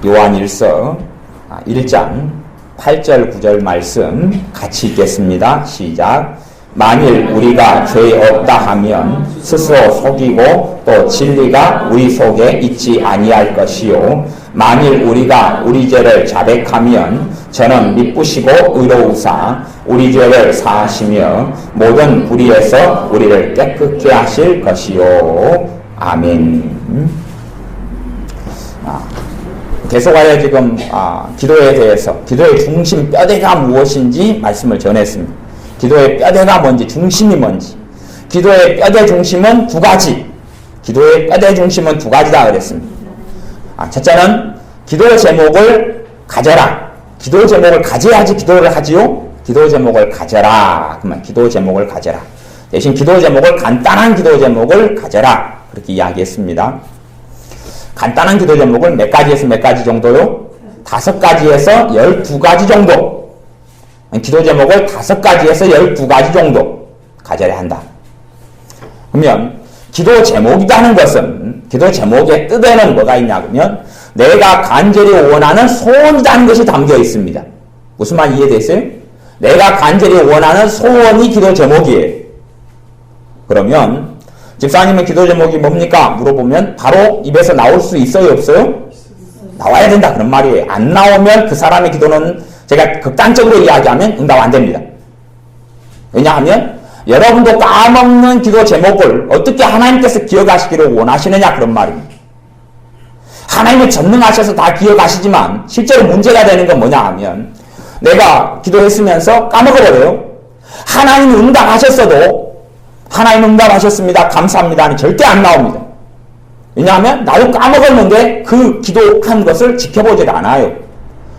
요한일서 1장 8절 9절 말씀 같이 읽겠습니다. 시작. 만일 우리가 죄 없다 하면 스스로 속이고 또 진리가 우리 속에 있지 아니할 것이요 만일 우리가 우리 죄를 자백하면 저는 미쁘시고 의로우사 우리 죄를 사하시며 모든 불의에서 우리를 깨끗게 하실 것이요. 아멘. 계속하여 지금 기도에 대해서 기도의 중심 뼈대가 무엇인지 말씀을 전했습니다. 기도의 뼈대가 뭔지, 중심이 뭔지. 기도의 뼈대 중심은 두 가지. 기도의 뼈대 중심은 두 가지다 그랬습니다. 첫째는 기도 제목을 가져라. 기도 제목을 가져야지 기도를 하지요. 기도 제목을 가져라. 그러면 기도 제목을 가져라. 대신 기도 제목을 간단한 기도 제목을 가져라. 그렇게 이야기했습니다. 간단한 기도 제목을 몇 가지에서 몇 가지 정도요? 5가지에서 12가지 정도. 기도 제목을 5가지에서 12가지 정도 가져야 한다. 그러면 기도 제목이라는 것은 기도 제목의 뜻에는 뭐가 있냐 그러면 내가 간절히 원하는 소원이라는 것이 담겨 있습니다. 무슨 말 이해됐어요? 내가 간절히 원하는 소원이 기도 제목이에요. 그러면 집사님의 기도 제목이 뭡니까? 물어보면 바로 입에서 나올 수 있어요? 없어요? 나와야 된다 그런 말이에요. 안 나오면 그 사람의 기도는 제가 극단적으로 이야기하면 응답 안 됩니다. 왜냐하면 여러분도 까먹는 기도 제목을 어떻게 하나님께서 기억하시기를 원하시느냐 그런 말입니다. 하나님은 전능하셔서 다 기억하시지만 실제로 문제가 되는 건 뭐냐 하면 내가 기도했으면서 까먹어버려요. 하나님이 응답하셨어도 하나님 응답하셨습니다. 감사합니다는 절대 안 나옵니다. 왜냐하면 나도 까먹었는데 그 기도한 것을 지켜보질 않아요.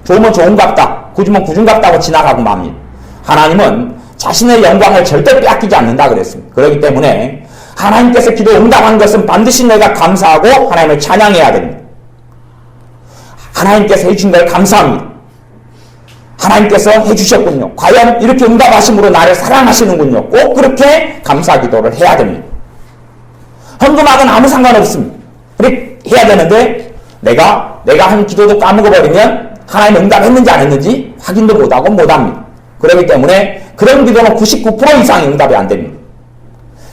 좋으면 좋은갑다, 굳으면 굳은갑다고 지나가고 맙니다. 하나님은 자신의 영광을 절대 빼앗기지 않는다 그랬습니다. 그렇기 때문에 하나님께서 기도 응답한 것은 반드시 내가 감사하고 하나님을 찬양해야 됩니다. 하나님께서 해주신 걸 감사합니다. 하나님께서 해주셨군요. 과연 이렇게 응답하심으로 나를 사랑하시는군요. 꼭 그렇게 감사 기도를 해야 됩니다. 헌금하고는 아무 상관없습니다. 그렇게 해야 되는데 내가 한 기도도 까먹어버리면 하나님 응답했는지 안 했는지 확인도 못하고 못합니다. 그렇기 때문에 그런 기도는 99% 이상 응답이 안 됩니다.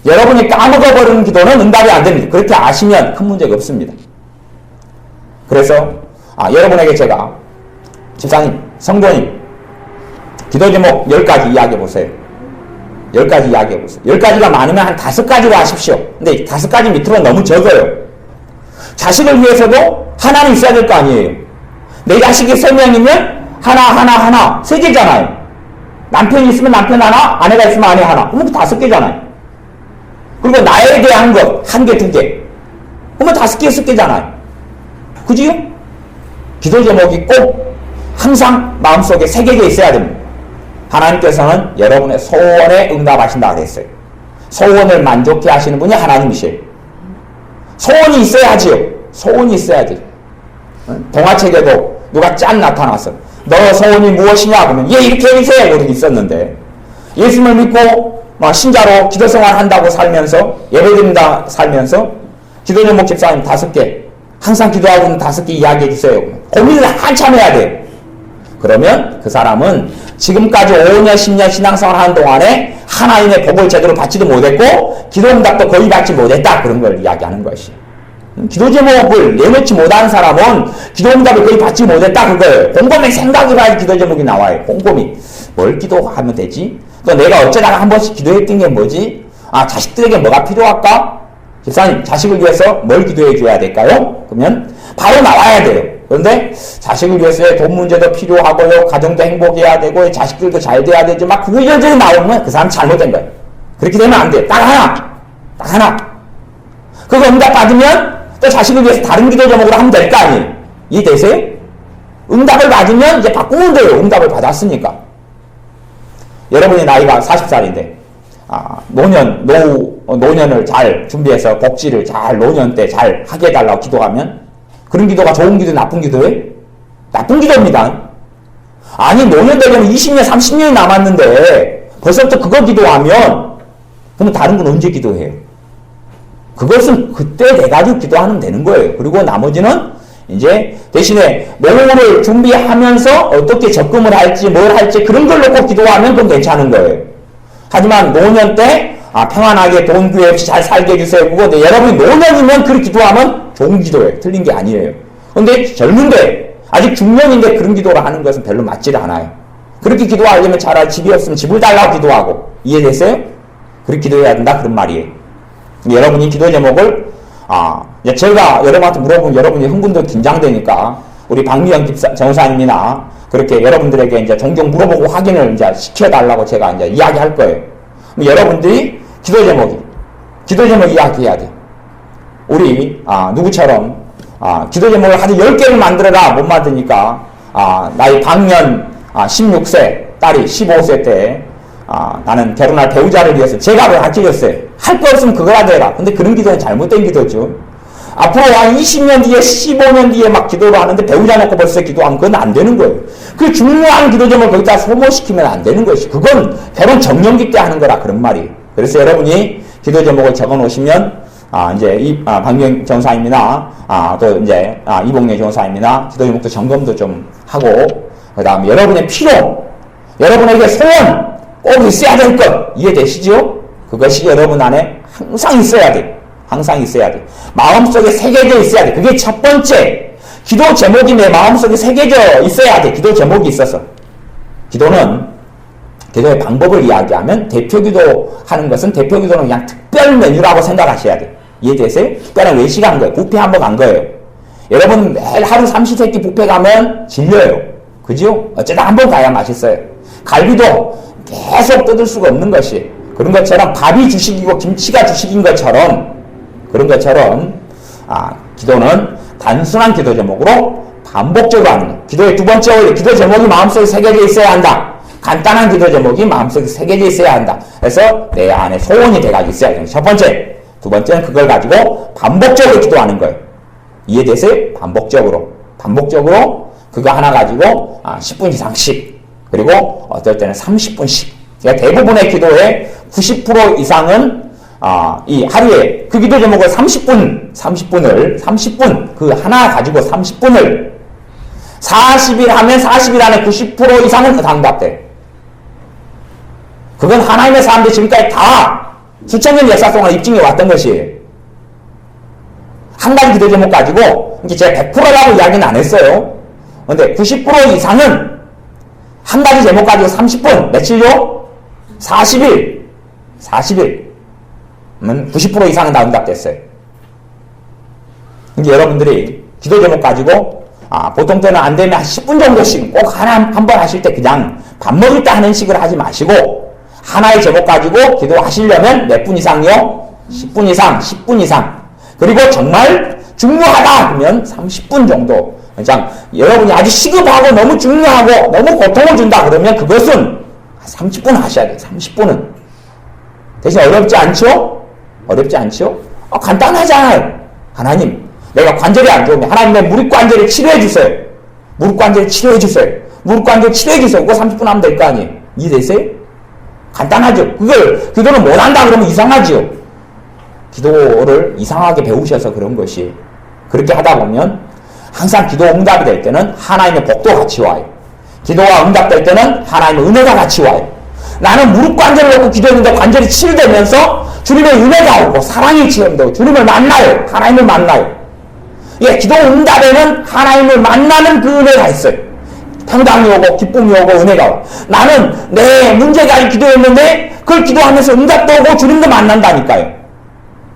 여러분이 까먹어버리는 기도는 응답이 안 됩니다. 그렇게 아시면 큰 문제가 없습니다. 그래서 여러분에게 제가 집사님, 성도님 기도 제목 10가지 이야기해보세요. 10가지 이야기해보세요. 10가지가 많으면 한 5가지로 하십시오. 근데 5가지 밑으로 너무 적어요. 자식을 위해서도 하나는 있어야 될 거 아니에요. 내 자식이 3명이면 하나 3개잖아요. 남편이 있으면 남편 하나, 아내가 있으면 아내 하나. 그러면 5개잖아요. 그리고 나에 대한 것 1개, 2개. 그러면 5개, 6개잖아요. 그지요? 기도 제목이 꼭 항상 마음속에 3개가 있어야 됩니다. 하나님께서는 여러분의 소원에 응답하신다고 했어요. 소원을 만족해 하시는 분이 하나님이세요. 소원이 있어야지요. 소원이 있어야지. 동화책에도 누가 짠 나타났어. 너 소원이 무엇이냐? 그러면 얘 이렇게 해주세요. 그러고 있었는데 예수님을 믿고 신자로 기도생활 한다고 살면서 예배드린다 살면서 기도 제목 집사님 5개 항상 기도하고 있는 5개 이야기해 주세요. 고민을 한참 해야 돼요. 그러면 그 사람은 지금까지 5년 10년 신앙생활 하는 동안에 하나님의 복을 제대로 받지도 못했고 기도 응답도 거의 받지 못했다. 그런 걸 이야기하는 것이에요. 기도 제목을 내놓지 못하는 사람은 기도 응답을 거의 받지 못했다 그거예요. 곰곰이 생각을 해야 기도 제목이 나와요. 곰곰이 뭘 기도하면 되지? 또 내가 어쩌다가 한 번씩 기도했던 게 뭐지? 자식들에게 뭐가 필요할까? 집사님, 자식을 위해서 뭘 기도해 줘야 될까요? 그러면 바로 나와야 돼요. 그런데 자식을 위해서 돈 문제도 필요하고요, 가정도 행복해야 되고, 자식들도 잘 돼야 되죠. 막 그거 이런저런 나오면 그 사람 잘못된 거예요. 그렇게 되면 안 돼. 딱 하나. 그거 응답 받으면 또 자식을 위해서 다른 기도 제목으로 하면 될 거 아니에요. 이해되세요? 응답을 받으면 이제 바꾸면 돼요. 응답을 받았으니까. 여러분의 나이가 40살인데 노년을 잘 준비해서 복지를 잘 노년 때 잘 하게 해달라고 기도하면 그런 기도가 좋은 기도 나쁜 기도예요? 나쁜 기도입니다. 아니 노년 되려면 20년 30년이 남았는데 벌써부터 그거 기도하면 그러면 다른 건 언제 기도해요? 그것은 그때 돼가지고 기도하면 되는 거예요. 그리고 나머지는 이제 대신에 노후를 준비하면서 어떻게 적금을 할지 뭘 할지 그런 걸 놓고 기도하면 그건 괜찮은 거예요. 하지만 노년 때 평안하게 돈 구애 없이 잘 살게 해주세요. 그거 여러분이 노년이면 그렇게 기도하면 좋은 기도예요. 틀린 게 아니에요. 근데 젊은데 아직 중년인데 그런 기도를 하는 것은 별로 맞지를 않아요. 그렇게 기도하려면 차라리 집이 없으면 집을 달라고 기도하고 이해됐어요? 그렇게 기도해야 된다 그런 말이에요. 여러분이 기도 제목을 제가 여러분한테 물어보면 여러분이 흥분도 긴장되니까 우리 박미영 전사님이나 그렇게 여러분들에게 이제 종종 물어보고 확인을 이제 시켜달라고 제가 이제 이야기할 거예요. 여러분들이 기도 제목 이야기해야 돼. 우리 누구처럼 기도 제목을 하루 10개를 만들어라 못 만드니까 나이 방년 16세 딸이 15세 때 나는 결혼할 배우자를 위해서 제가 가르쳐줬어요. 할 거 없으면 그거라도 해라. 근데 그런 기도는 잘못된 기도죠. 앞으로 한 20년 뒤에 15년 뒤에 막 기도를 하는데 배우자 놓고 벌써 기도하면 그건 안 되는 거예요. 그 중요한 기도 제목을 거기다 소모시키면 안 되는 것이. 그건 결혼 정년기 때 하는 거라 그런 말이에요. 그래서 여러분이 기도 제목을 적어 놓으시면 이제 박명 전사님이나 또 이제 이봉래 전사님이나 기도 제목도 점검도 좀 하고 그 다음에 여러분의 필요, 여러분에게 소원 꼭 있어야 될 것 이해되시죠? 그것이 여러분 안에 항상 있어야 돼. 항상 있어야 돼. 마음속에 새겨져 있어야 돼. 그게 첫 번째. 기도 제목이 내 마음속에 새겨져 있어야 돼. 기도 제목이 있어서. 기도는 기도의 방법을 이야기하면 대표기도 하는 것은 대표기도는 그냥 특별 메뉴라고 생각하셔야 돼. 이해되세요? 특별한 외식 한 거예요. 뷔페 한번 간 거예요. 여러분 매일 하루 삼시세끼 뷔페 가면 질려요. 그죠? 어쩌다 한번 가야 맛있어요. 갈비도 계속 뜯을 수가 없는 것이. 그런 것처럼 밥이 주식이고 김치가 주식인 것처럼 그런 것처럼 기도는 단순한 기도 제목으로 반복적으로 하는 거예요. 기도의 두 번째 원리, 기도 제목이 마음속에 새겨져 있어야 한다. 간단한 기도 제목이 마음속에 새겨져 있어야 한다. 그래서 내 안에 소원이 돼가 있어야 돼요. 첫 번째. 두 번째는 그걸 가지고 반복적으로 기도하는 거예요. 이해되세요? 반복적으로 그거 하나 가지고 10분 이상씩 그리고 어떨 때는 30분씩. 그러니까 대부분의 기도의 90% 이상은 이 하루에 그 기도 제목을 30분 그 하나 가지고 30분을 40일 하면 40일 안에 90% 이상은 응답돼. 그건 하나님의 사람들이 지금까지 다 수천 년 역사 동안 입증해 왔던 것이에요. 한 가지 기도 제목 가지고 이제 제가 100%라고 이야기는 안 했어요. 근데 90% 이상은 한 가지 제목 가지고 30분 며칠요? 40일 90% 이상은 다 응답됐어요. 근데 여러분들이 기도 제목 가지고 보통 때는 안 되면 한 10분 정도씩 꼭 한 번 하실 때 그냥 밥 먹을 때 하는 식으로 하지 마시고 하나의 제목 가지고 기도하시려면 몇 분 이상요? 10분 이상, 10분 이상. 그리고 정말 중요하다 그러면 30분 정도. 그냥 여러분이 아주 시급하고 너무 중요하고 너무 고통을 준다 그러면 그것은 30분 하셔야 돼요. 30분은. 대신 어렵지 않죠? 어렵지 않죠? 간단하잖아요. 하나님, 내가 관절이 안 좋으면 하나님 내 무릎 관절을 치료해 주세요. 무릎 관절 치료해 주세요. 무릎 관절 치료해 주세요. 그거 30분 하면 될 거 아니에요. 이해되세요? 간단하죠. 그걸 기도를 못한다 그러면 이상하죠. 기도를 이상하게 배우셔서 그런 것이. 그렇게 하다 보면 항상 기도 응답이 될 때는 하나님의 복도 같이 와요. 기도가 응답될 때는 하나님의 은혜가 같이 와요. 나는 무릎 관절을 놓고 기도했는데 관절이 치유되면서 주님의 은혜가 오고 사랑이 체험되고 주님을 만나요. 하나님을 만나요. 예, 기도 응답에는 하나님을 만나는 그 은혜가 있어요. 평강이 오고 기쁨이 오고 은혜가 오고. 나는 내 문제가 아닌 기도했는데 그걸 기도하면서 응답도 오고 주님도 만난다니까요.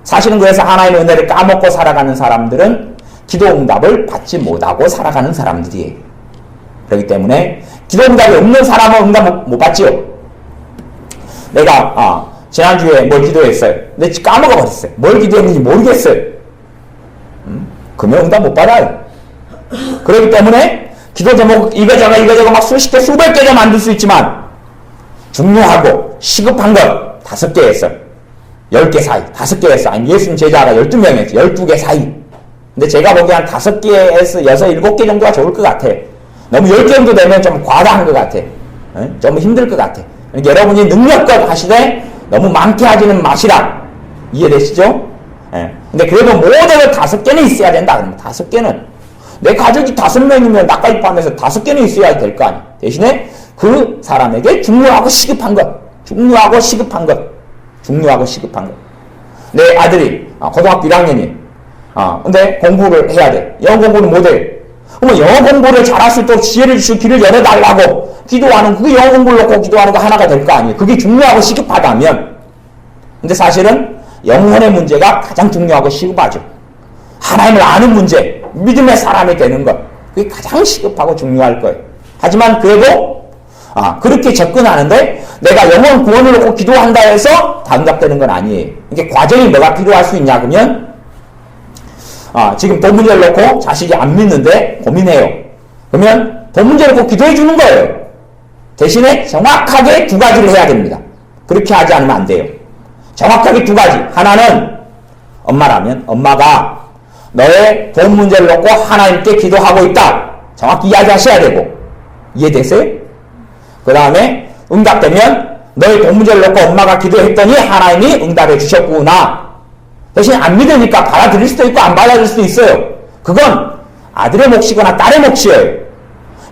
사실은 그래서 하나님의 은혜를 까먹고 살아가는 사람들은 기도 응답을 받지 못하고 살아가는 사람들이에요. 그렇기 때문에 기도 응답이 없는 사람은 응답 못 받지요. 내가 지난주에 뭘 기도했어요. 근데 까먹어버렸어요. 뭘 기도했는지 모르겠어요. 그러면 응답 못 받아요. 그렇기 때문에 기도 제목 이거저거 막 수십 개 수백 개를 만들 수 있지만 중요하고 시급한 것 5개 했어요. 10개 사이 5개 했어. 아니 예수님 제자가 12명 했어. 12개 사이. 근데 제가 보기엔 한 5개에서 6, 7개 정도가 좋을 것 같아. 너무 10개 정도 되면 좀 과다한 것 같아. 좀 힘들 것 같아. 그러니까 여러분이 능력껏 하시되 너무 많게 하지는 마시라. 이해되시죠? 근데 그래도 모델을 5개는 있어야 된다. 그러면 5개는. 내 가족이 5명이면 나까지 포함해서 5개는 있어야 될 거 아니야. 대신에 그 사람에게 중요하고 시급한 것. 내 아들이 고등학교 1학년이 근데 공부를 해야 돼. 영어 공부는 못해. 그러면 영어 공부를 잘할 수 있도록 지혜를 주시고 길을 열어달라고 기도하는, 그게 영어 공부를 놓고 기도하는 거 하나가 될 거 아니에요. 그게 중요하고 시급하다면. 근데 사실은 영혼의 문제가 가장 중요하고 시급하죠. 하나님을 아는 문제, 믿음의 사람이 되는 것, 그게 가장 시급하고 중요할 거예요. 하지만 그래도 그렇게 접근하는데 내가 영혼 구원을 놓고 기도한다 해서 다 응답되는 건 아니에요. 이게 과정이 뭐가 필요할 수 있냐 그러면 지금 돈 문제를 놓고 자식이 안 믿는데 고민해요. 그러면 돈 문제를 놓고 기도해 주는 거예요. 대신에 정확하게 2가지를 해야 됩니다. 그렇게 하지 않으면 안 돼요. 정확하게 2가지. 하나는 엄마라면 엄마가 너의 돈 문제를 놓고 하나님께 기도하고 있다. 정확히 이야기하셔야 되고. 이해되세요? 그 다음에 응답되면 너의 돈 문제를 놓고 엄마가 기도했더니 하나님이 응답해 주셨구나. 대신 안 믿으니까 받아들일 수도 있고 안 받아들일 수도 있어요. 그건 아들의 몫이거나 딸의 몫이에요.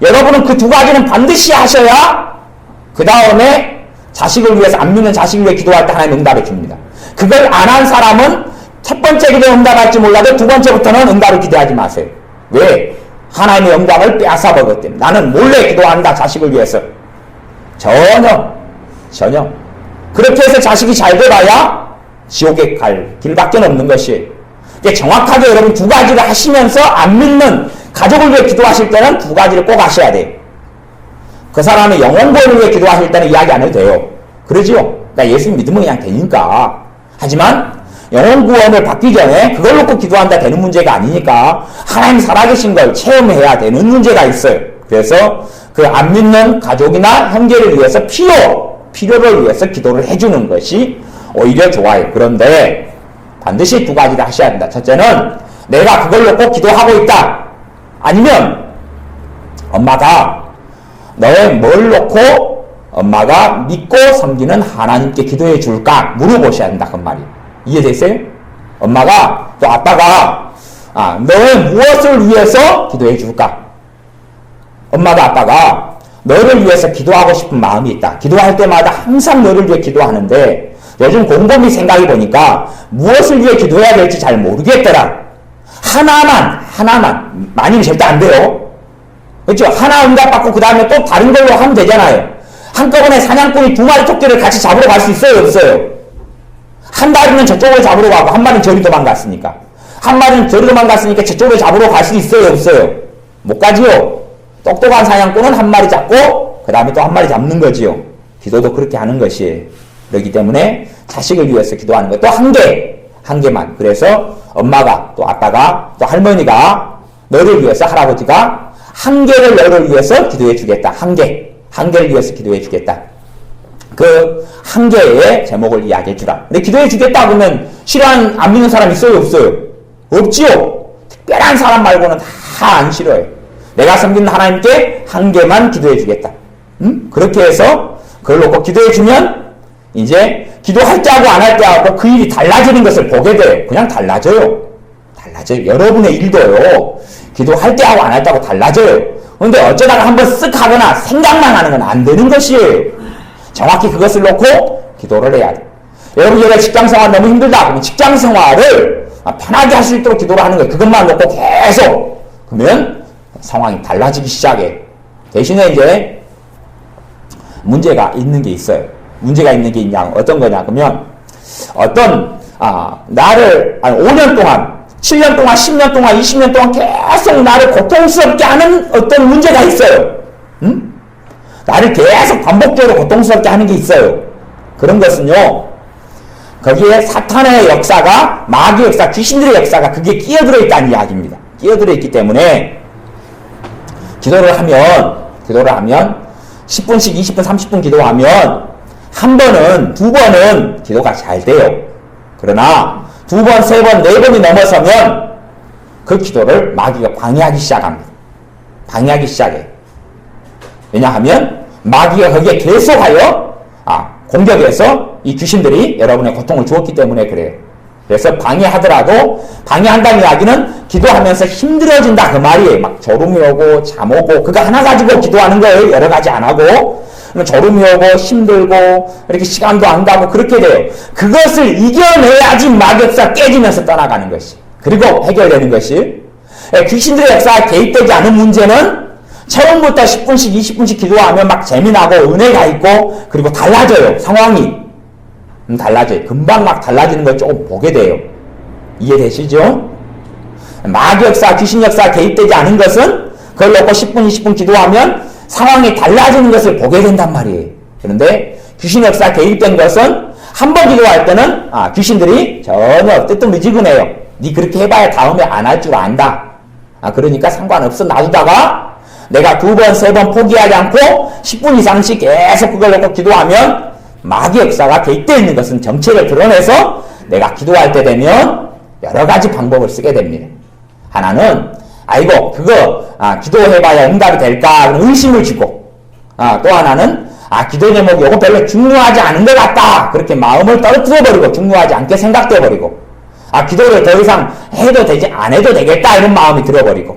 여러분은 그 2가지는 반드시 하셔야 그 다음에 자식을 위해서, 안 믿는 자식을 위해 기도할 때 하나님 응답해 줍니다. 그걸 안 한 사람은 첫 번째 기도에 응답할지 몰라도 2번째부터는 응답을 기대하지 마세요. 왜? 하나님의 응답을 빼앗아 먹었기 때문에. 나는 몰래 기도한다 자식을 위해서. 전혀. 그렇게 해서 자식이 잘 돼봐야 지옥에 갈 길밖에 없는 것이에요. 정확하게 여러분 2가지를 하시면서 안 믿는 가족을 위해 기도하실 때는 2가지를 꼭 하셔야 돼요. 그 사람의 영혼 구원을 위해 기도하실 때는 이야기 안 해도 돼요. 그러지요? 나 예수 믿으면 그냥 되니까. 하지만 영혼 구원을 받기 전에 그걸 놓고 기도한다 되는 문제가 아니니까 하나님 살아계신 걸 체험해야 되는 문제가 있어요. 그래서 그 안 믿는 가족이나 형제를 위해서 필요를 위해서 기도를 해주는 것이 오히려 좋아요. 그런데 반드시 2가지를 하셔야 된다. 첫째는 내가 그걸 놓고 기도하고 있다. 아니면 엄마가 너의 뭘 놓고 엄마가 믿고 섬기는 하나님께 기도해 줄까 물어보셔야 된다. 그 말이. 이해되세요? 엄마가 또 아빠가 너의 무엇을 위해서 기도해 줄까? 엄마가 아빠가 너를 위해서 기도하고 싶은 마음이 있다. 기도할 때마다 항상 너를 위해 기도하는데 요즘 곰곰이 생각해 보니까 무엇을 위해 기도해야 될지 잘 모르겠더라. 하나만 많이는 절대 안 돼요. 그렇죠? 하나 응답받고 그 다음에 또 다른 걸로 하면 되잖아요. 한꺼번에 사냥꾼이 2마리 토끼를 같이 잡으러 갈 수 있어요? 없어요? 한 마리는 저쪽으로 잡으러 가고 한 마리는 저리 도망갔으니까. 한 마리는 저리 도망갔으니까 저쪽으로 잡으러 갈 수 있어요? 없어요? 못 가지요? 똑똑한 사냥꾼은 한 마리 잡고 그 다음에 또 한 마리 잡는 거지요. 기도도 그렇게 하는 것이에요. 그렇기 때문에 자식을 위해서 기도하는 것 또 한 개만. 그래서 엄마가 또 아빠가 또 할머니가 너를 위해서, 할아버지가 한 개를 너를 위해서 기도해 주겠다. 한 개를 위해서 기도해 주겠다. 그 한 개의 제목을 이야기해 주라. 근데 기도해 주겠다 그러면 싫어하는, 안 믿는 사람 있어요? 없어요? 없지요? 특별한 사람 말고는 다 안 싫어요. 내가 섬기는 하나님께 한 개만 기도해 주겠다. 그렇게 해서 그걸 놓고 기도해 주면 이제 기도할 때하고 안 할 때하고 그 일이 달라지는 것을 보게 돼요. 그냥 달라져요. 여러분의 일도요. 기도할 때하고 안 할 때하고 달라져요. 그런데 어쩌다가 한번 쓱 하거나 생각만 하는 건 안 되는 것이에요. 정확히 그것을 놓고 기도를 해야 돼. 여러분 얘가 직장생활 너무 힘들다. 그러면 직장생활을 편하게 할 수 있도록 기도를 하는 거예요. 그것만 놓고 계속. 그러면 상황이 달라지기 시작해. 대신에 이제 문제가 있는 게 있어요. 문제가 있는 게 있냐, 어떤 거냐, 그러면 나를 5년 동안, 7년 동안, 10년 동안, 20년 동안 계속 나를 고통스럽게 하는 어떤 문제가 있어요. 나를 계속 반복적으로 고통스럽게 하는 게 있어요. 그런 것은요, 거기에 사탄의 역사가, 마귀의 역사, 귀신들의 역사가 그게 끼어들어 있다는 이야기입니다. 끼어들어 있기 때문에 기도를 하면 10분씩 20분 30분 기도하면 한 번은, 2번은 기도가 잘 돼요. 그러나 2번, 3번, 4번이 넘어서면 그 기도를 마귀가 방해하기 시작합니다. 방해하기 시작해. 왜냐하면 마귀가 거기에 계속하여 공격해서 이 귀신들이 여러분의 고통을 주었기 때문에 그래요. 그래서 방해하더라도 방해한다는 이야기는 기도하면서 힘들어진다 그 말이에요. 막 졸음이 오고 잠 오고 그거 하나 가지고 기도하는 거예요. 여러 가지 안 하고. 졸음이 오고 힘들고 이렇게 시간도 안 가고 그렇게 돼요. 그것을 이겨내야지 마귀역사 깨지면서 떠나가는 것이. 그리고 해결되는 것이. 귀신들의 역사가 개입되지 않은 문제는 처음부터 10분씩 20분씩 기도하면 막 재미나고 은혜가 있고 그리고 달라져요. 상황이. 달라져요. 금방 막 달라지는 걸 조금 보게 돼요. 이해되시죠? 마귀 역사, 귀신 역사 개입되지 않은 것은 그걸 놓고 10분, 20분 기도하면 상황이 달라지는 것을 보게 된단 말이에요. 그런데 귀신 역사 개입된 것은 한 번 기도할 때는 귀신들이 전혀 뜨뜻미지근해요. 니 그렇게 해봐야 다음에 안 할 줄 안다. 그러니까 상관없어 놔두다가 내가 2번, 3번 포기하지 않고 10분 이상씩 계속 그걸 놓고 기도하면 마귀 역사가 개입되어 있는 것은 정체를 드러내서 내가 기도할 때 되면 여러 가지 방법을 쓰게 됩니다. 하나는 아이고 그거 기도해봐야 응답이 될까 의심을 주고 또 하나는 기도 제목이 이거 별로 중요하지 않은 것 같다 그렇게 마음을 떨어뜨려버리고 중요하지 않게 생각돼버리고 기도를 더 이상 해도 되지 안 해도 되겠다 이런 마음이 들어버리고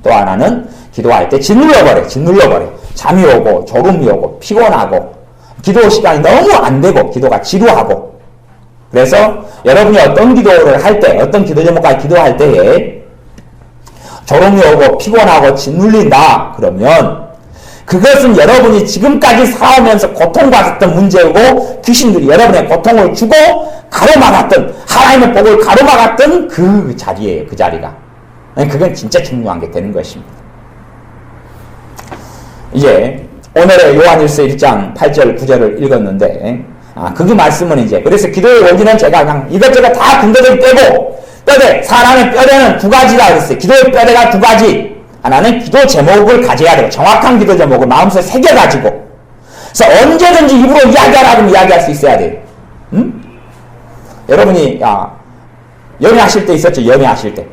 또 하나는 기도할 때 짓눌러버려 잠이 오고 졸음이 오고 피곤하고 기도 시간이 너무 안 되고 기도가 지루하고 그래서 여러분이 어떤 기도를 할 때 어떤 기도 제목까지 기도할 때에 졸음이 오고 피곤하고 짓눌린다 그러면 그것은 여러분이 지금까지 살아오면서 고통받았던 문제고 귀신들이 여러분의 고통을 주고 가로막았던 하나님의 복을 가로막았던 그 자리예요. 그 자리가. 그건 진짜 중요한 게 되는 것입니다. 이제 오늘의 요한일서 1장 8절 9절을 읽었는데 그 말씀은 이제 그래서 기도의 원리는 제가 그냥 이것저것 다 근거들 빼고 뼈대, 사람의 뼈대는 2가지라 그랬어요. 기도의 뼈대가 2가지. 하나는 기도 제목을 가져야 되고 정확한 기도 제목을 마음속에 새겨가지고 그래서 언제든지 입으로 이야기하라고 이야기할 수 있어야 돼요. 여러분이 연애하실 때 있었죠? 연애하실 때.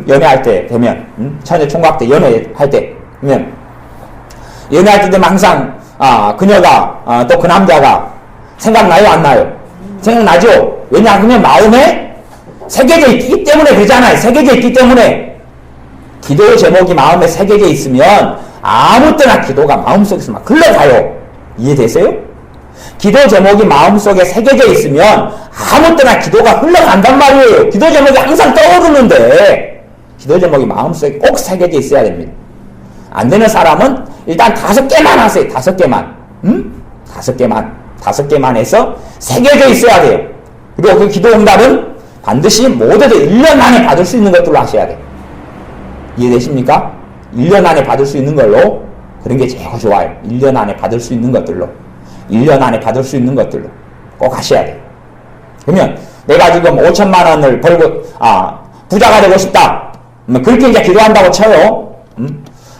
연애할 때 되면 처녀 총각 때 연애할 때 그러면 연애할 때 되면 항상 그녀가 또 그 남자가 생각나요? 안 나요? 생각나죠? 왜냐하면 마음에 새겨져 있기 때문에 그러잖아요. 새겨져 있기 때문에 기도의 제목이 마음에 새겨져 있으면 아무 때나 기도가 마음속에서 막 흘러가요. 이해되세요? 기도 제목이 마음속에 새겨져 있으면 아무 때나 기도가 흘러간단 말이에요. 기도 제목이 항상 떠오르는데 기도 제목이 마음속에 꼭 새겨져 있어야 됩니다. 안 되는 사람은 일단 5개만 하세요. 5개만. 5개만 해서 새겨져 있어야 돼요. 그리고 그 기도 응답은 반드시 모두들 1년 안에 받을 수 있는 것들로 하셔야 돼요. 이해되십니까? 1년 안에 받을 수 있는 걸로 그런 게 제일 좋아요. 1년 안에 받을 수 있는 것들로 1년 안에 받을 수 있는 것들로 꼭 하셔야 돼요. 그러면 내가 지금 5천만 원을 벌고 부자가 되고 싶다. 그렇게 이제 기도한다고 쳐요.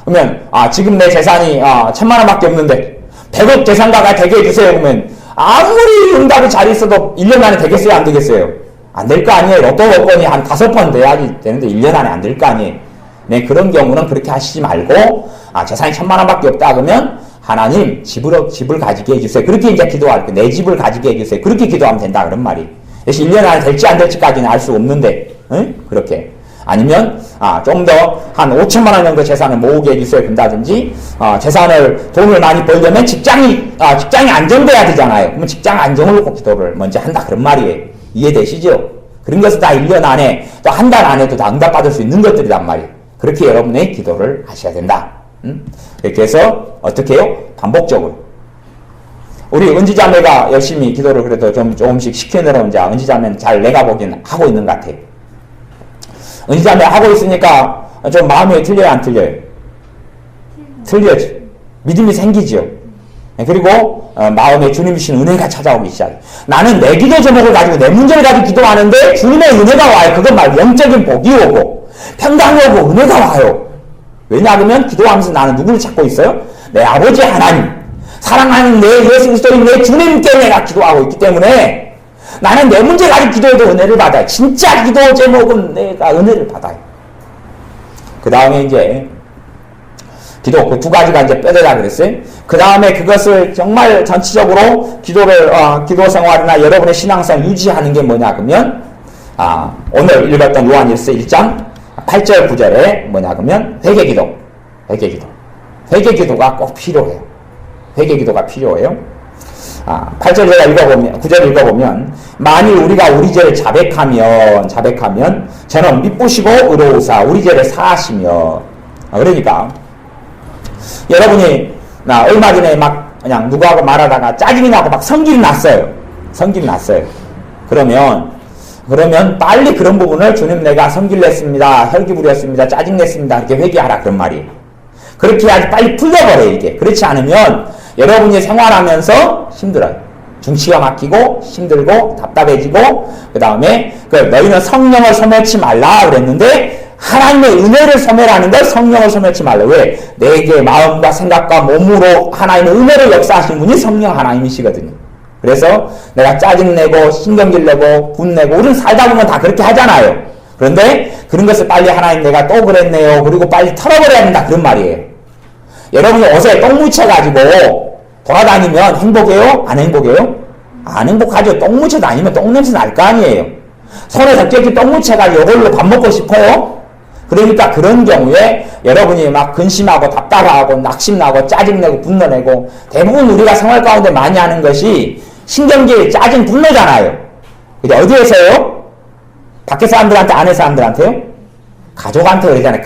그러면 지금 내 재산이 1,000만 원밖에 없는데 100억 재산가가 되게 해주세요. 그러면 아무리 응답이 잘 있어도 1년 안에 되겠어요? 안 되겠어요? 안 될 거 아니에요. 로또 복권이 한 5번 돼야지 되는데 1년 안에 안 될 거 아니에요. 네, 그런 경우는 그렇게 하시지 말고 재산이 1,000만 원밖에 없다 그러면 하나님 집을 가지게 해주세요. 그렇게 이제 기도할 때 내 집을 가지게 해주세요. 그렇게 기도하면 된다 그런 말이. 그래서 1년 안에 될지 안 될지까지는 알 수 없는데 그렇게 아니면 좀 더 한 5천만 원 정도 재산을 모으게 해주세요. 그런다든지 돈을 많이 벌려면 직장이 안정돼야 되잖아요. 그러면 직장 안정을 놓고 기도를 먼저 한다 그런 말이에요. 이해되시죠? 그런 것은 다 1년 안에 또 한 달 안에도 다 응답받을 수 있는 것들이란 말이에요. 그렇게 여러분의 기도를 하셔야 된다. 이렇게 해서 어떻게 해요? 반복적으로. 우리 은지자매가 열심히 기도를 그래도 조금씩 시켜내려면 이제 은지자매는 잘 내가 보기에는 하고 있는 것 같아요. 은지자매 하고 있으니까 좀 마음이 틀려요? 안 틀려요? 틀려요. 믿음이 생기죠. 그리고 마음에 주님이 주신 은혜가 찾아오기 시작해요. 나는 내 기도 제목을 가지고 내 문제를 가지고 기도하는데 주님의 은혜가 와요. 그건 말 영적인 복이 오고 평강이 오고 은혜가 와요. 왜냐하면 기도하면서 나는 누구를 찾고 있어요? 내 아버지 하나님, 사랑하는 내 예수 그리스도인 내 주님께 내가 기도하고 있기 때문에 나는 내 문제 가지고 기도해도 은혜를 받아요. 진짜 기도 제목은 내가 은혜를 받아요. 그 다음에 이제 기도 그 2가지가 이제 뼈대라 그랬어요. 그 다음에 그것을 정말 전체적으로 기도 생활이나 여러분의 신앙생활 유지하는 게 뭐냐 그러면 오늘 읽었던 요한일서 1장 8절 9절에 뭐냐 그러면 회개기도. 회개기도가 꼭 필요해요. 회개기도가 필요해요. 8절 제가 읽어보면, 9절 읽어보면, 만일 우리가 우리 죄를 자백하면, 저는 미쁘시고 의로우사 우리 죄를 사하시며. 그러니까, 여러분이, 얼마 전에 막, 그냥 누구하고 말하다가 짜증이 나고 막 성질이 났어요. 그러면 빨리 그런 부분을 주님 내가 성질 냈습니다. 혈기 부렸습니다. 짜증 냈습니다. 이렇게 회개하라. 그런 말이에요. 그렇게 해야지 빨리 풀려버려요, 이게. 그렇지 않으면 여러분이 생활하면서 힘들어요. 중치가 막히고 힘들고 답답해지고 그 다음에 너희는 성령을 소멸치 말라 그랬는데 하나님의 은혜를 소멸하는 걸 성령을 소멸치 말라. 왜? 내게 마음과 생각과 몸으로 하나님의 은혜를 역사하시는 분이 성령 하나님이시거든요. 그래서 내가 짜증내고 신경질내고 분내고 우리는 살다 보면 다 그렇게 하잖아요. 그런데 그런 것을 빨리 하나님 내가 또 그랬네요. 그리고 빨리 털어버려야 된다. 그런 말이에요. 여러분이 옷에 똥 묻혀가지고 돌아다니면 행복해요? 안 행복해요? 안 행복하죠. 똥 묻혀 다니면 똥 냄새 날 거 아니에요. 손에 적적히 똥 묻혀가지고 이걸로 밥 먹고 싶어요? 그러니까 그런 경우에 여러분이 막 근심하고 답답하고 낙심나고 짜증내고 분노내고 대부분 우리가 생활 가운데 많이 하는 것이 신경질, 짜증, 분노잖아요. 근데 어디에서요? 밖에 사람들한테, 안에 사람들한테요? 가족한테 그러잖아요.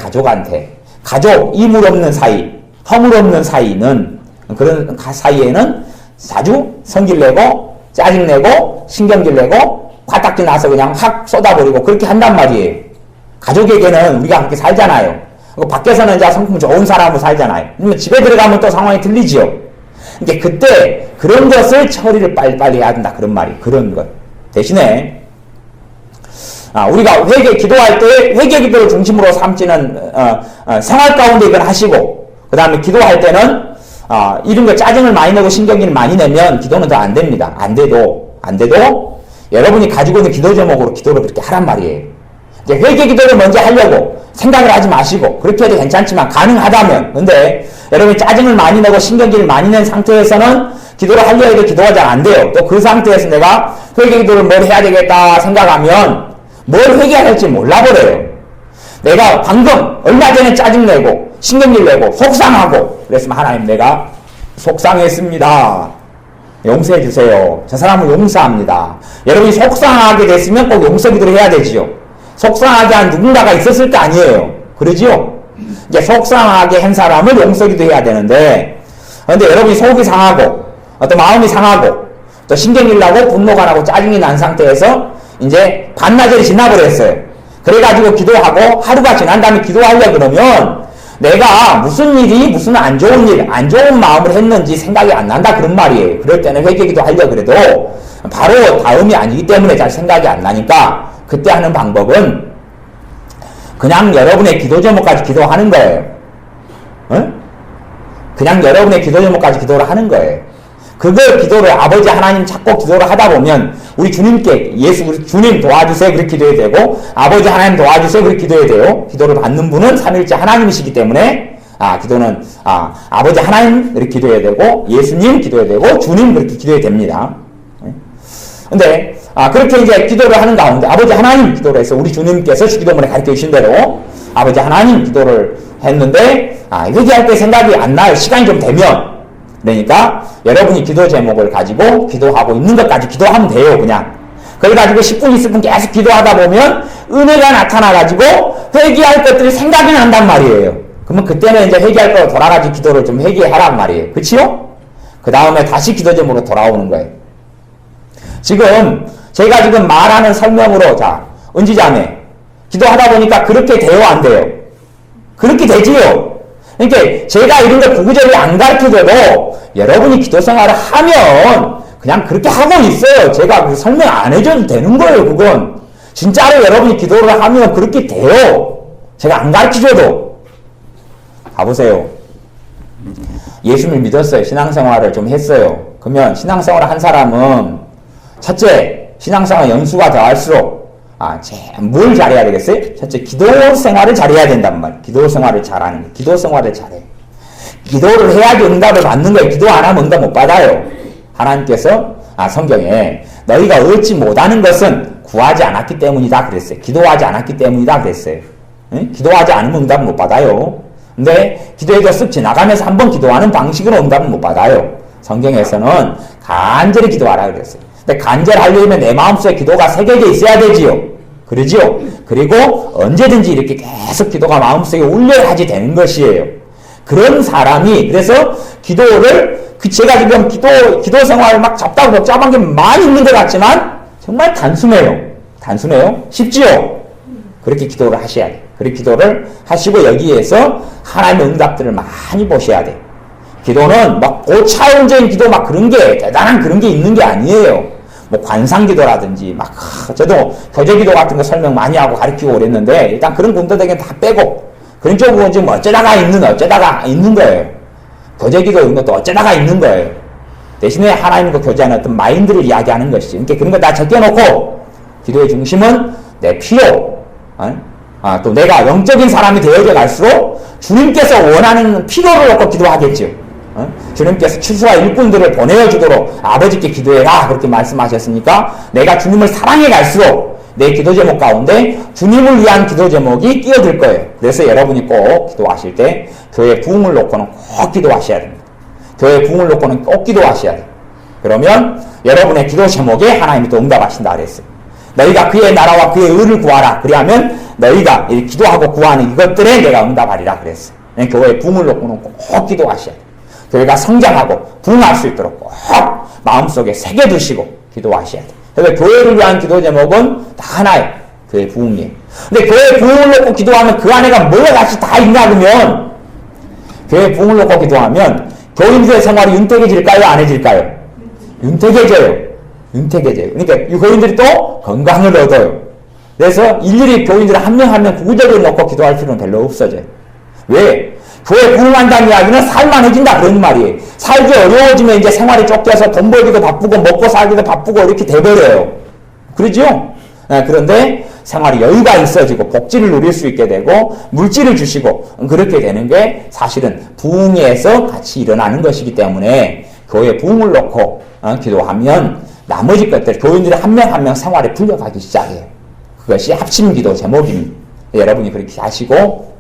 가족, 이물 없는 사이, 허물 없는 사이는, 그런 사이에는 자주 성질내고, 짜증내고, 신경질내고, 화딱지 나서 그냥 확 쏟아버리고, 그렇게 한단 말이에요. 가족에게는 우리가 그렇게 살잖아요. 밖에서는 이제 성품 좋은 사람으로 살잖아요. 그러면 집에 들어가면 또 상황이 틀리지요. 그러니까 그때 그런 것을 처리를 빨리빨리 해야 된다. 그런 말이. 그런 것. 대신에, 우리가 기도할 때 회개 기도를 중심으로 삼지는, 생활 가운데 이걸 하시고, 그 다음에 기도할 때는, 이런 거 짜증을 많이 내고 신경질을 많이 내면 기도는 더 안 됩니다. 안 돼도, 여러분이 가지고 있는 기도 제목으로 기도를 그렇게 하란 말이에요. 이제 회개 기도를 먼저 하려고 생각을 하지 마시고, 그렇게 해도 괜찮지만, 가능하다면, 근데, 여러분이 짜증을 많이 내고 신경질을 많이 낸 상태에서는 기도를 하려 해도 기도가 잘 안 돼요. 또 그 상태에서 내가 회개 기도를 뭘 해야 되겠다 생각하면, 뭘 회개해야 할지 몰라버려요. 내가 방금 얼마 전에 짜증내고 신경질 내고 속상하고 그랬으면 하나님 내가 속상했습니다. 용서해 주세요. 저 사람을 용서합니다. 여러분이 속상하게 됐으면 꼭 용서기도를 해야 되지요. 속상하게 한 누군가가 있었을 거 아니에요. 그러지요? 이제 속상하게 한 사람을 용서기도 해야 되는데, 그런데 여러분이 속이 상하고 또 마음이 상하고 또 신경질 나고 분노가 나고 짜증이 난 상태에서 이제 반나절이 지나버렸어요. 그래가지고 기도하고 하루가 지난 다음에 기도하려고 그러면 내가 무슨 일이 무슨 안 좋은 마음을 했는지 생각이 안 난다 그런 말이에요. 그럴 때는 회개기도 하려고 그래도 바로 다음이 아니기 때문에 잘 생각이 안 나니까 그때 하는 방법은 그냥 여러분의 기도 제목까지 기도하는 거예요. 그냥 여러분의 기도 제목까지 기도를 하는 거예요. 그걸 기도를 아버지 하나님 찾고 기도를 하다 보면 우리 주님께 우리 주님 도와주세요 그렇게 기도해야 되고 아버지 하나님 도와주세요 그렇게 기도해야 돼요. 기도를 받는 분은 삼위일체 하나님이시기 때문에 기도는 아버지 하나님 이렇게 기도해야 되고 예수님 기도해야 되고 주님 그렇게 기도해야 됩니다. 근데 그렇게 이제 기도를 하는 가운데 아버지 하나님 기도를 해서 우리 주님께서 주기도문에 가르쳐 주신 대로 아버지 하나님 기도를 했는데 회개할 때 생각이 안 나요. 시간이 좀 되면. 그러니까 여러분이 기도 제목을 가지고 기도하고 있는 것까지 기도하면 돼요. 그냥. 그래가지고 10분 20분 계속 기도하다 보면 은혜가 나타나가지고 회개할 것들이 생각이 난단 말이에요. 그러면 그때는 이제 회개할 거 돌아가지고 기도를 좀 회개하란 말이에요. 그치요? 그 다음에 다시 기도 제목으로 돌아오는 거예요. 제가 지금 말하는 설명으로 은지자매 기도하다 보니까 그렇게 돼요? 안 돼요? 그렇게 되지요? 그러니까 제가 이런 걸 구구절이 안 가르쳐줘도 여러분이 기도 생활을 하면 그냥 그렇게 하고 있어요. 제가 그 설명 안 해줘도 되는 거예요. 그건 진짜로 여러분이 기도를 하면 그렇게 돼요. 제가 안 가르쳐줘도. 가보세요. 예수를 믿었어요. 신앙생활을 좀 했어요. 그러면 신앙생활을 한 사람은 첫째, 신앙생활 연수가 더할수록 뭘 잘해야 되겠어요? 첫째, 기도 생활을 잘해야 된단 말이에요. 기도 생활을 잘하는 거예요. 기도 생활을 잘해. 기도를 해야지 응답을 받는 거예요. 기도 안 하면 응답 못 받아요. 하나님께서 성경에 너희가 얻지 못하는 것은 구하지 않았기 때문이다 그랬어요. 기도하지 않았기 때문이다 그랬어요. 응? 기도하지 않으면 응답 못 받아요. 근데 기도해도 쓱 지나가면서 한번 기도하는 방식으로 응답은 못 받아요. 성경에서는 간절히 기도하라 그랬어요. 근데 간절하려면 내 마음속에 기도가 새겨져 있어야 되지요. 그러지요? 그리고 언제든지 이렇게 계속 기도가 마음속에 울려야지 되는 것이에요. 그런 사람이, 그래서 기도를, 제가 지금 기도 생활을 막 잡다고 복잡한 게 많이 있는 것 같지만, 정말 단순해요. 단순해요? 쉽지요? 그렇게 기도를 하셔야 돼요. 그렇게 기도를 하시고 여기에서 하나님의 응답들을 많이 보셔야 돼요. 기도는 막 고차원적인 기도 막 그런 게, 대단한 그런 게 있는 게 아니에요. 뭐 관상기도라든지 막 저도 교제기도 같은 거 설명 많이 하고 가르치고 그랬는데 일단 그런 군도되게 다 빼고 그런 쪽은 지금 어쩌다가 있는 거예요. 교제기도 이런 것도 어쩌다가 있는 거예요. 대신에 하나님과 교제하는 어떤 마인드를 이야기하는 것이지. 그러니까 그런 거 다 적혀놓고 기도의 중심은 내 필요, 또 내가 영적인 사람이 되어져 갈수록 주님께서 원하는 필요를 놓고 기도하겠죠. 주님께서 추수와 일꾼들을 보내어주도록 아버지께 기도해라 그렇게 말씀하셨으니까 내가 주님을 사랑해 갈수록 내 기도 제목 가운데 주님을 위한 기도 제목이 끼어들 거예요. 그래서 여러분이 꼭 기도하실 때 교회 부흥을 놓고는 꼭 기도하셔야 됩니다. 교회 부흥을 놓고는 꼭 기도하셔야 돼요. 그러면 여러분의 기도 제목에 하나님이 또 응답하신다 그랬어요. 너희가 그의 나라와 그의 의를 구하라. 그리하면 너희가 기도하고 구하는 이것들에 내가 응답하리라 그랬어요. 교회 부흥을 놓고는 꼭 기도하셔야 돼요. 교회가 성장하고 부흥할 수 있도록 꼭 마음속에 새겨두시고 기도하셔야 돼요. 그래서 교회를 위한 기도 제목은 다 하나예요. 교회 부흥이에요. 근데 교회 부흥을 놓고 기도하면 그 안에가 뭐가 같이 다 있냐 그러면 교회 부흥을 놓고 기도하면 교인들의 생활이 윤택해질까요? 안 해질까요? 윤택해져요. 윤택해져요. 그러니까 이 교인들이 또 건강을 얻어요. 그래서 일일이 교인들 한 명 한 명 구구절을 놓고 기도할 필요는 별로 없어져요. 왜? 교회 부흥한다는 이야기는 살만해진다 그런 말이에요. 살기 어려워지면 이제 생활이 쫓겨서 돈 벌기도 바쁘고 먹고 살기도 바쁘고 이렇게 돼버려요. 그러죠? 그런데 생활이 여유가 있어지고 복지를 누릴 수 있게 되고 물질을 주시고 그렇게 되는 게 사실은 부흥에서 같이 일어나는 것이기 때문에 교회 부흥을 놓고 기도하면 나머지 것들 교인들이 한 명 한 명 생활에 불려가기 시작해요. 그것이 합심기도 제목입니다. 여러분이 그렇게 하시고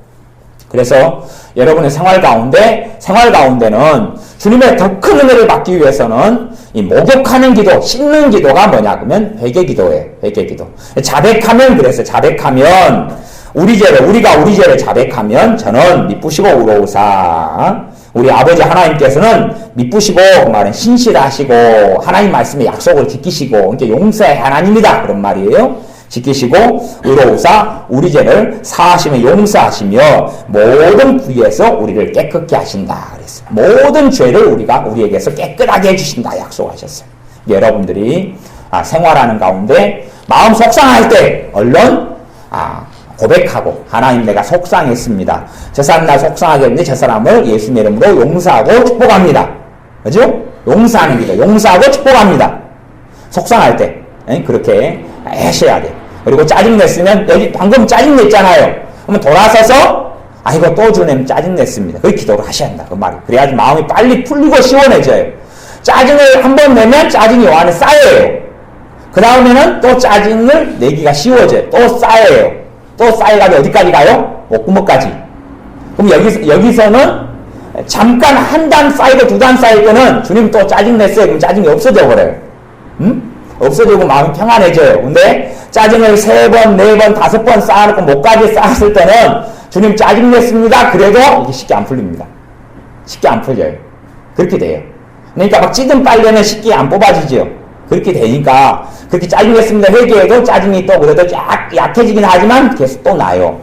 그래서 여러분의 생활 가운데는 주님의 더 큰 은혜를 받기 위해서는 이 목욕하는 기도, 씻는 기도가 뭐냐 그러면 회개기도예요. 회개기도. 자백하면 우리가 우리 죄를 자백하면 저는 미쁘시고 의로우사 우리 아버지 하나님께서는 미쁘시고 그 말은 신실하시고 하나님 말씀의 약속을 지키시고 그러니까 용서의 하나님이다 그런 말이에요. 지키시고 의로우사 우리 죄를 사하시며 용서하시며 모든 부위에서 우리를 깨끗게 하신다 그랬어요. 모든 죄를 우리에게서 깨끗하게 해주신다 약속하셨어요. 여러분들이 생활하는 가운데 마음 속상할 때 얼른 고백하고 하나님 내가 속상했습니다. 저 사람 나 속상하게 했는데 저 사람을 예수님의 이름으로 용서하고 축복합니다. 그죠? 용서하는 기도 용서하고 축복합니다. 속상할 때 그렇게 하셔야 돼요. 그리고 짜증냈으면 여기 방금 짜증냈잖아요. 그러면 돌아서서 이거 또 주님 짜증냈습니다. 그 기도를 하셔야 한다. 그 말이. 그래야지 마음이 빨리 풀리고 시원해져요. 짜증을 한번 내면 짜증이 요 안에 쌓여요. 그 다음에는 또 짜증을 내기가 쉬워져요. 또 쌓여요. 또 쌓여가지고 어디까지 가요? 목구멍까지. 그럼 여기서는 잠깐 한 단 쌓이고 두 단 쌓일 때는 주님 또 짜증냈어요. 그럼 짜증이 없어져 버려요. 없어지고 마음이 평안해져요. 근데 짜증을 3번, 4번, 5번 쌓아놓고 목까지 쌓았을 때는 주님 짜증냈습니다. 그래도 이게 쉽게 안 풀립니다. 쉽게 안 풀려요. 그렇게 돼요. 그러니까 막 찌든 빨래는 쉽게 안 뽑아지죠. 그렇게 되니까 그렇게 짜증냈습니다. 회개해도 짜증이 또 그래도 약해지긴 하지만 계속 또 나요.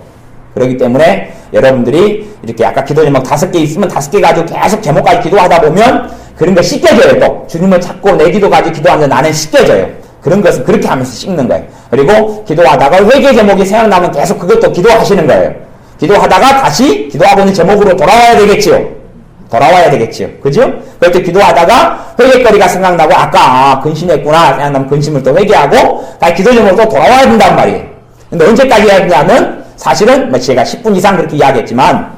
그렇기 때문에 여러분들이 이렇게 아까 기도 제목 5개 있으면 5개 가지고 계속 제목까지 기도하다 보면 그런 거 씻겨져요. 또 주님을 찾고 내 기도 가지고 기도하는데 나는 씻겨져요. 그런 것은 그렇게 하면서 씻는 거예요. 그리고 기도하다가 회개 제목이 생각나면 계속 그것도 기도하시는 거예요. 기도하다가 다시 기도하고 있는 제목으로 돌아와야 되겠지요. 그죠? 그렇게 기도하다가 회개거리가 생각나고 아까 근심했구나 생각나면 근심을 또 회개하고 다시 기도 제목으로 돌아와야 된단 말이에요. 근데 언제까지 해야 되냐면 사실은 제가 10분 이상 그렇게 이야기했지만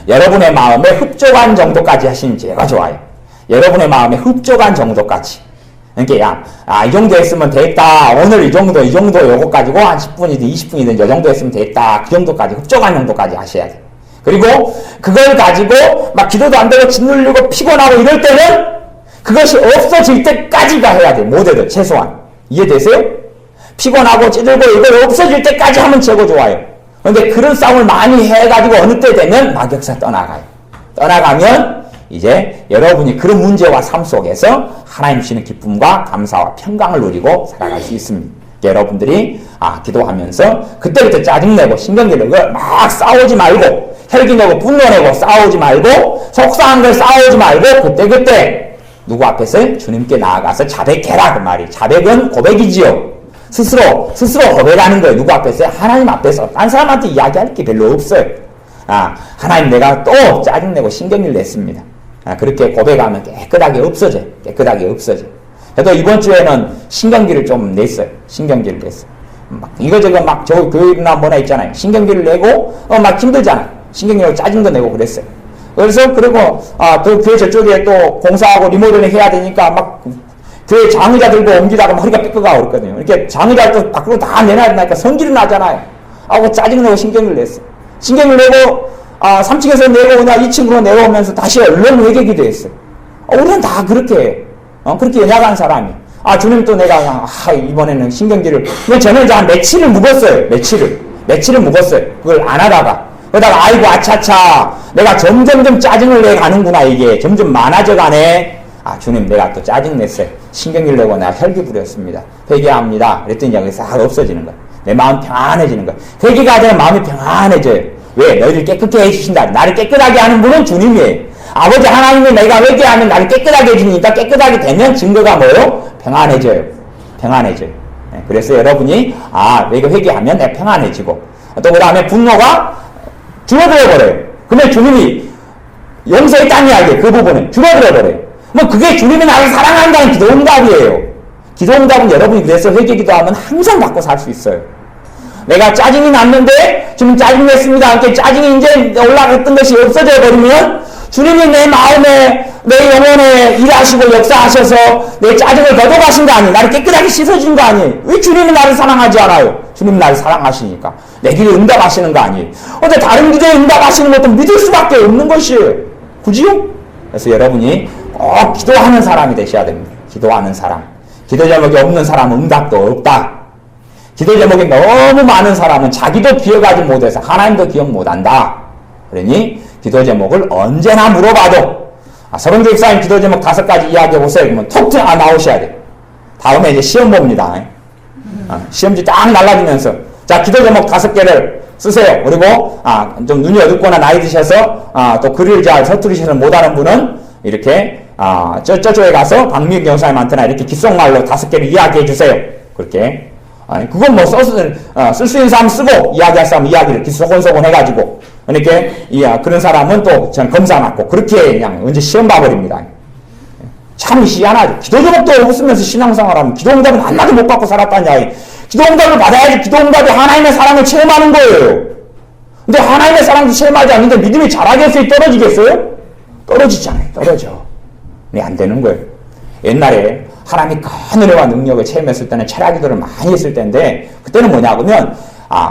여러분의 마음에 흡족한 정도까지 하시는 제가 좋아요. 여러분의 마음에 흡족한 정도까지. 그러니까 이 정도 했으면 됐다. 오늘 이 정도 요거 가지고 한 10분이든 20분이든 이 정도 했으면 됐다. 그 정도까지 흡족한 정도까지 하셔야 돼. 그리고 그걸 가지고 막 기도도 안 되고 짓눌리고 피곤하고 이럴 때는 그것이 없어질 때까지가 해야 돼. 못해도 최소한. 이해되세요? 피곤하고 찌들고 이거 없어질 때까지 하면 최고 좋아요. 그런데 그런 싸움을 많이 해가지고 어느 때 되면 막역사 떠나가요. 떠나가면 이제 여러분이 그런 문제와 삶 속에서 하나님 주시는 기쁨과 감사와 평강을 누리고 살아갈 수 있습니다. 여러분들이 기도하면서 그때부터 짜증내고 신경내고 막 싸우지 말고 혈기내고 분노내고 싸우지 말고 속상한 걸 싸우지 말고 그때 누구 앞에서 주님께 나아가서 자백해라 그 말이. 자백은 고백이지요. 스스로 고백하는 거예요. 누구 앞에서? 하나님 앞에서. 딴 사람한테 이야기할 게 별로 없어요. 하나님 내가 또 짜증내고 신경을 냈습니다. 그렇게 고백하면 깨끗하게 없어져요. 그래도 이번 주에는 신경기를 좀 냈어요. 막 이거저거 막 저 교회나 뭐나 있잖아요. 신경기를 내고 막 힘들잖아요. 신경기로 짜증도 내고 그랬어요. 그래서 그리고 또 교회 저쪽에 또 공사하고 리모델링 해야 되니까 막 교회 장의자 들고 옮기다가 막 허리가 삐끗하고 그랬거든요. 이렇게 장의자 또 밖으로 다 내놔야 되니까 성질이 나잖아요. 짜증내고 신경을 냈어요. 신경을 내고 3층에서 내려오냐 2층으로 내려오면서 다시 얼른 회개기도 했어요. 우리는 다 그렇게 해요. 그렇게 연약한 사람이. 주님 또 내가 이번에는 신경질을. 저는 이제 한 며칠을 묵었어요. 며칠을 묵었어요. 그걸 안 하다가. 그러다가 아이고 아차차 내가 점점점 짜증을 내가는구나. 이게 점점 많아져 가네. 주님 내가 또 짜증냈어요. 신경질 내고 내가 혈기 부렸습니다. 회개합니다. 그랬더니 여기 싹 없어지는 거예요. 내 마음 평안해지는 거예요. 회개가 되면 마음이 평안해져요. 왜? 너희를 깨끗게 해주신다. 나를 깨끗하게 하는 분은 주님이에요. 아버지 하나님이 내가 회개하면 나를 깨끗하게 해주니까 깨끗하게 되면 증거가 뭐예요? 평안해져요. 네, 그래서 여러분이 내가 회개하면 내가 평안해지고 또 그 다음에 분노가 줄어들어 버려요. 그러면 주님이 용서했다는 이야기예요. 그 부분은 줄어들어 버려요. 그게 주님이 나를 사랑한다는 기도응답이에요. 기도응답은 여러분이 그래서 회개기도하면 항상 받고 살 수 있어요. 내가 짜증이 났는데 주님 짜증냈습니다. 이렇게 짜증이 이제 올라갔던 것이 없어져 버리면 주님이 내 마음에 내 영혼에 일하시고 역사하셔서 내 짜증을 걷어가신 거 아니에요. 나를 깨끗하게 씻어준 거 아니에요. 왜 주님이 나를 사랑하지 않아요? 주님이 나를 사랑하시니까 내 기도에 응답하시는 거 아니에요. 근데 다른 기도에 응답하시는 것도 믿을 수밖에 없는 것이에요. 그지요? 그래서 여러분이 꼭 기도하는 사람이 되셔야 됩니다. 기도하는 사람. 기도 제목이 없는 사람은 응답도 없다. 기도 제목이 너무 많은 사람은 자기도 기억하지 못해서 하나님도 기억 못한다. 그러니 기도 제목을 언제나 물어봐도 서른교 집사님 기도 제목 5가지 이야기해 보세요. 그러면 톡 나오셔야 돼요. 다음에 이제 시험 봅니다. 시험지 딱 날라지면서 자 기도 제목 5개를 쓰세요. 그리고 좀 눈이 어둡거나 나이 드셔서 또 글을 잘 서투르셔서 못하는 분은 이렇게 저쪽에 가서 박미경 경사님한테나 이렇게 귓속말로 5개를 이야기해 주세요. 그렇게 그건 뭐 쓸 수 있는 사람 쓰고 이야기할 사람 이야기를 귓소곤소곤 해가지고 그러니까 그런 사람은 또 전 검사 맞고 그렇게 그냥 언제 시험 봐버립니다. 참 희한하죠. 기도 제목도 없으면서 신앙생활하면 기도응답은 하나도 못 받고 살았다는 이야기. 기도응답을 받아야지 기도응답이 하나님의 사랑을 체험하는 거예요. 근데 하나님의 사랑도 체험하지 않는데 믿음이 자라겠어요? 떨어지겠어요? 떨어지잖아요. 떨어져. 네, 안 되는 거예요. 옛날에 하나님이 큰 은혜와 능력을 체험했을 때는 철야 기도를 많이 했을 때인데 그때는 뭐냐 그러면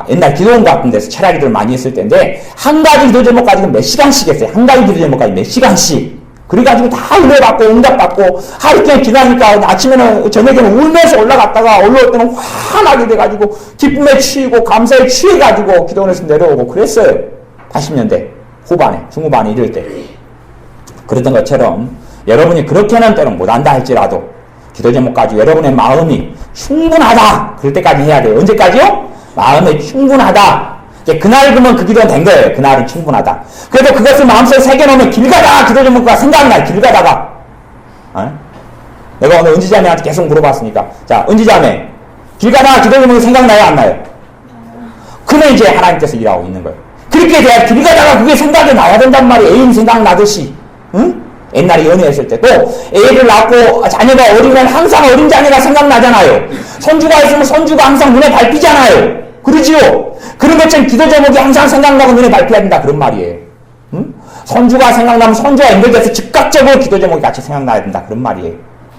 옛날 기도원 같은 데서 철야 기도를 많이 했을 때인데 한 가지 기도 제목 가지고 몇 시간씩 했어요. 한 가지 기도 제목까지 몇 시간씩. 그래가지고 다 은혜 받고 응답 받고 하루 종일 기도하니까 아침에는 저녁에는 울면서 올라갔다가 올라올 때는 환하게 돼가지고 기쁨에 취이고 감사에 취해가지고 기도원에서 내려오고 그랬어요. 80년대 후반에 중후반에 이럴 때. 그랬던 것처럼 여러분이 그렇게는 때는 못한다 할지라도 기도 제목까지 여러분의 마음이 충분하다 그럴 때까지 해야 돼요. 언제까지요? 마음이 충분하다. 그날 그러면 그 기도는 된 거예요. 그날은 충분하다. 그래도 그것을 마음속에 새겨놓으면 길 가다가 기도 제목과 생각나요. 길 가다가. 내가 오늘 은지자매한테 계속 물어봤으니까 자 은지자매 길 가다가 기도 제목이 생각나요? 안 나요? 그러면 이제 하나님께서 일하고 있는 거예요. 그렇게 돼야 길 가다가 그게 생각이 나야 된단 말이에요. 애인 생각나듯이. 응? 옛날에 연애했을 때 또 애를 낳고 자녀가 어리면 항상 어린 자녀가 생각나잖아요. 손주가 있으면 손주가 항상 눈에 밟히잖아요. 그러지요? 그런 것처럼 기도 제목이 항상 생각나고 눈에 밟혀야 된다 그런 말이에요. 응? 손주가 생각나면 손주가 연결돼서 즉각적으로 기도 제목이 같이 생각나야 된다 그런 말이에요.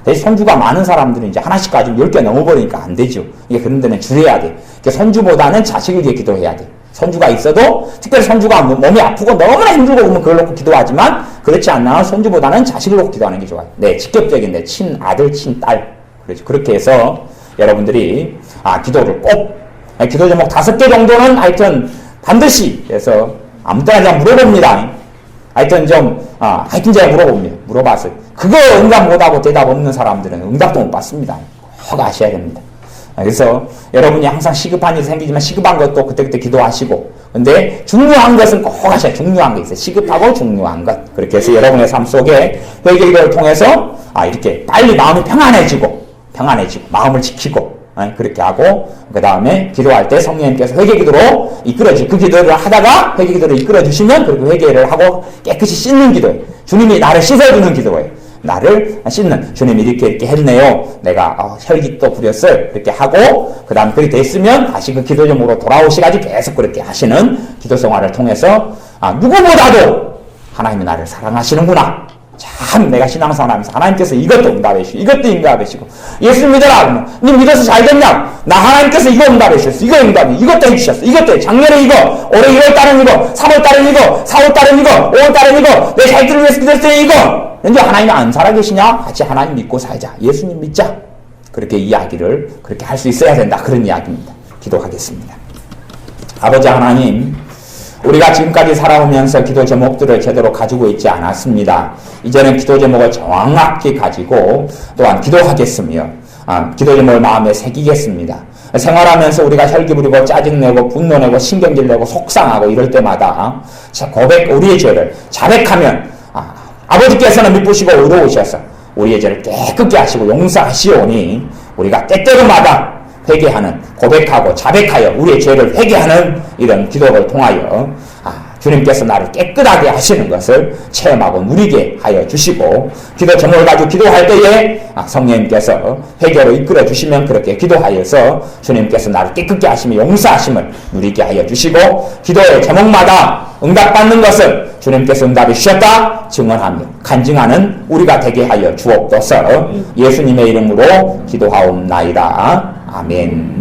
대신 손주가 많은 사람들은 이제 하나씩 가지고 10개 넘어버리니까 안 되죠. 이게 그런 데는 줄여야 돼. 그러니까 손주보다는 자식을 위해 기도해야 돼. 손주가 있어도, 특별히 손주가 몸이 아프고 너무나 힘들고 그러면 그걸 놓고 기도하지만, 그렇지 않나 손주보다는 자식을 놓고 기도하는 게 좋아요. 네, 직접적인 내 친아들, 친딸. 그렇죠. 그렇게 해서 여러분들이, 기도를 꼭, 기도 제목 5개 정도는 하여튼 반드시 해서 아무 때나 그냥 물어봅니다. 하여튼 제가 물어봅니다. 물어봤어요. 그거 응답 못하고 대답 없는 사람들은 응답도 못 받습니다. 꼭 아셔야 됩니다. 그래서 여러분이 항상 시급한 일이 생기지만 시급한 것도 그때그때 기도하시고, 근데 중요한 것은 꼭 하셔야 중요한 게 있어요. 시급하고 중요한 것. 그렇게 해서 여러분의 삶 속에 회개 기도를 통해서 이렇게 빨리 마음이 평안해지고 마음을 지키고 그렇게 하고, 그 다음에 기도할 때 성령님께서 회개기도로 이끌어주고, 그 기도를 하다가 회개기도를 이끌어주시면 그리고 회개를 하고 깨끗이 씻는 기도예요. 주님이 나를 씻어주는 기도예요. 나를 씻는, 주님이 이렇게 했네요. 내가 혈기도 부렸어요. 이렇게 하고, 그 다음 그렇게 됐으면 다시 그 기도 제목으로 돌아오시까지 계속 그렇게 하시는 기도 생활을 통해서 누구보다도 하나님이 나를 사랑하시는구나. 참 내가 신앙생활하면서 하나님께서 이것도 응답해 주시고 이것도 응답해 주시고, 예수 믿어라 그러면 니 믿어서 잘 됐냐? 나 하나님께서 이거 응답해 주셨어. 이거 응답해, 이것도 해주셨어. 이것도 해. 작년에 이거, 올해 1월달은 이거, 3월달은 이거, 4월달은 이거, 5월달은 이거, 내 자식들을 위해서 기도했더니 이거. 근데 하나님이 안 살아계시냐? 같이 하나님 믿고 살자. 예수님 믿자. 그렇게 이야기를 그렇게 할 수 있어야 된다. 그런 이야기입니다. 기도하겠습니다. 아버지 하나님, 우리가 지금까지 살아오면서 기도 제목들을 제대로 가지고 있지 않았습니다. 이제는 기도 제목을 정확히 가지고 또한 기도하겠으며, 기도 제목을 마음에 새기겠습니다. 생활하면서 우리가 혈기 부리고 짜증내고 분노내고 신경질내고 속상하고 이럴 때마다 우리의 죄를 자백하면 아버지께서는 미쁘시고 의로우셔서 우리의 죄를 깨끗게 하시고 용서하시오니, 우리가 때때로마다 회개하는, 고백하고 자백하여 우리의 죄를 회개하는 이런 기도를 통하여 주님께서 나를 깨끗하게 하시는 것을 체험하고 누리게 하여 주시고, 기도 제목을 가지고 기도할 때에 성령님께서 회개로 이끌어 주시면 그렇게 기도하여서 주님께서 나를 깨끗게 하시며 용서하심을 누리게 하여 주시고, 기도의 제목마다 응답받는 것을 주님께서 응답해 주셨다 증언하며 간증하는 우리가 되게 하여 주옵소서. 예수님의 이름으로 기도하옵나이다. 아멘.